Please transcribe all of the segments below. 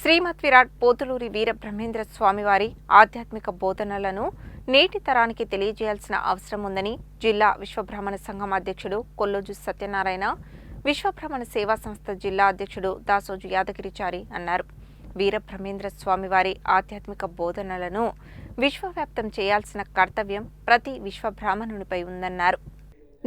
శ్రీమద్ విరాట్ పోతులూరి వీర బ్రహ్మేంద్ర స్వామివారి ఆధ్యాత్మిక బోధనలను నేటి తరానికి తెలియజేయాల్సిన అవసరం ఉందని జిల్లా విశ్వబ్రాహ్మణ సంఘం అధ్యక్షుడు కొల్లోజు సత్యనారాయణ, విశ్వబ్రాహ్మణ సేవా సంస్థ జిల్లా అధ్యక్షుడు దాసోజు యాదగిరిచారి అన్నారు. వీర బ్రహ్మేంద్ర స్వామివారి ఆధ్యాత్మిక బోధనలను విశ్వవ్యాప్తం చేయాల్సిన కర్తవ్యం ప్రతి విశ్వబ్రాహ్మణునిపై ఉందన్నారు.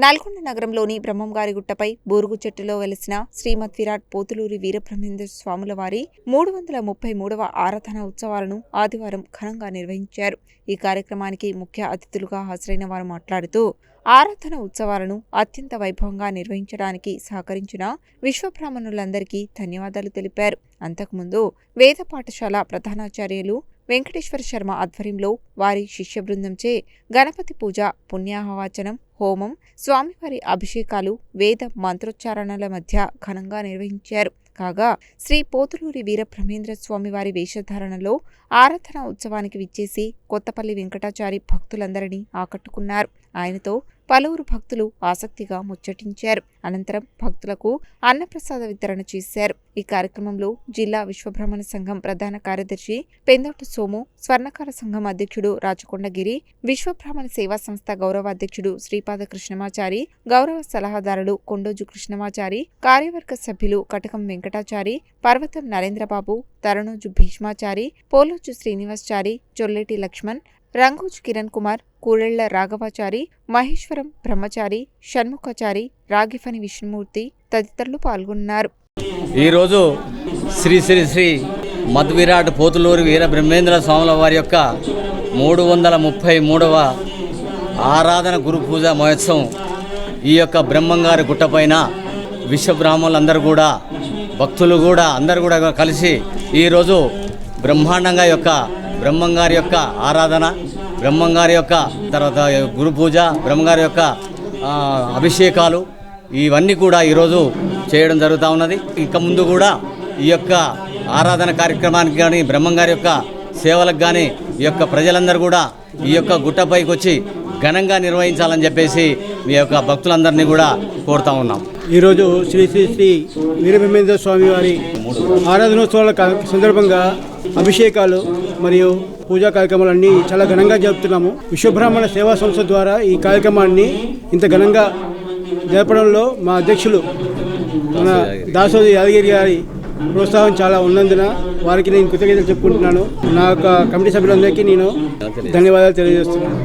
నల్గొండ నగరంలోని బ్రహ్మంగారిగుట్టపై బూరుగు చెట్టులో వెలిసిన శ్రీమద్ విరాట్ పోతులూరి వీరబ్రహ్మేంద్ర స్వాముల వారి 333వ ఆరాధన ఉత్సవాలను ఆదివారం ఘనంగా నిర్వహించారు. ఈ కార్యక్రమానికి ముఖ్య అతిథులుగా హాజరైన వారు మాట్లాడుతూ ఆరాధన ఉత్సవాలను అత్యంత వైభవంగా నిర్వహించడానికి సహకరించిన విశ్వబ్రాహ్మణులందరికీ ధన్యవాదాలు తెలిపారు. అంతకుముందు వేద పాఠశాల ప్రధానాచార్యులు వెంకటేశ్వర శర్మ ఆధ్వర్యంలో వారి శిష్య బృందంచే గణపతి పూజ, పుణ్యాహవాచనం, హోమం, స్వామివారి అభిషేకాలు, వేద మంత్రోచ్చారణల మధ్య ఘనంగా నిర్వహించారు. కాగా శ్రీ పోతులూరి వీర బ్రహ్మేంద్ర స్వామివారి వేషధారణలో ఆరాధన ఉత్సవానికి విచ్చేసి కొత్తపల్లి వెంకటాచారి భక్తులందరినీ ఆకట్టుకున్నారు. ఆయనతో పలువురు భక్తులు ఆసక్తిగా ముచ్చటించారు. అనంతరం భక్తులకు అన్నప్రసాద వితరణ చేశారు. ఈ కార్యక్రమంలో జిల్లా విశ్వబ్రాహ్మణ సంఘం ప్రధాన కార్యదర్శి పెందోట సోము, స్వర్ణకార సంఘం అధ్యక్షుడు రాచకొండగిరి, విశ్వబ్రాహ్మణ సేవా సంస్థ గౌరవ అధ్యక్షుడు శ్రీపాద కృష్ణమాచారి, గౌరవ సలహాదారుడు కొండోజు కృష్ణమాచారి, కార్యవర్గ సభ్యులు కటకం వెంకటాచారి, పర్వతం నరేంద్రబాబు, తరణోజు భీష్మాచారి, పోలోజు శ్రీనివాసచారి, చొల్లేటి లక్ష్మణ్, రంగోజు కిరణ్ కుమార్, కూరెళ్ల రాఘవాచారి, మహేశ్వరం బ్రహ్మచారి, షణ్ముఖాచారి, రాగిఫని విష్ణుమూర్తి తదితరులు పాల్గొన్నారు. ఈరోజు శ్రీ శ్రీ శ్రీ మద్విరాట్ పోతులూరి వీర బ్రహ్మేంద్ర స్వాముల వారి యొక్క 333వ ఆరాధన గురు పూజ మహోత్సవం ఈ యొక్క బ్రహ్మంగారి గుట్టపైన విశ్వబ్రాహ్మణులందరూ కూడా, భక్తులు కూడా అందరూ కూడా కలిసి ఈరోజు బ్రహ్మాండంగా యొక్క బ్రహ్మంగారి యొక్క ఆరాధన, బ్రహ్మంగారి యొక్క తర్వాత గురు పూజ, బ్రహ్మంగారి యొక్క అభిషేకాలు ఇవన్నీ కూడా ఈరోజు చేయడం జరుగుతూ ఉన్నది. ఇక ముందు కూడా ఈ యొక్క ఆరాధన కార్యక్రమానికి కానీ, బ్రహ్మంగారి యొక్క సేవలకు కానీ ఈ యొక్క ప్రజలందరూ కూడా ఈ యొక్క గుట్టపైకి వచ్చి ఘనంగా నిర్వహించాలని చెప్పేసి మీ యొక్క భక్తులందరినీ కూడా కోరుతా ఉన్నాం. ఈరోజు శ్రీ శ్రీ శ్రీ వీరబ్రహ్మేంద్ర స్వామి వారి ఆరాధనోత్సవాల సందర్భంగా అభిషేకాలు మరియు పూజా కార్యక్రమాలన్నీ చాలా ఘనంగా జరుపుతున్నాము. విశ్వబ్రాహ్మణ సేవా సంస్థ ద్వారా ఈ కార్యక్రమాన్ని ఇంత ఘనంగా జరపడంలో మా అధ్యక్షులు మన దాసోజు యాదగిరి గారి ప్రోత్సాహం చాలా ఉన్నందున వారికి నేను కృతజ్ఞతలు చెప్పుకుంటున్నాను. నా యొక్క కమిటీ సభ్యులందరికీ నేను ధన్యవాదాలు తెలియజేస్తున్నాను.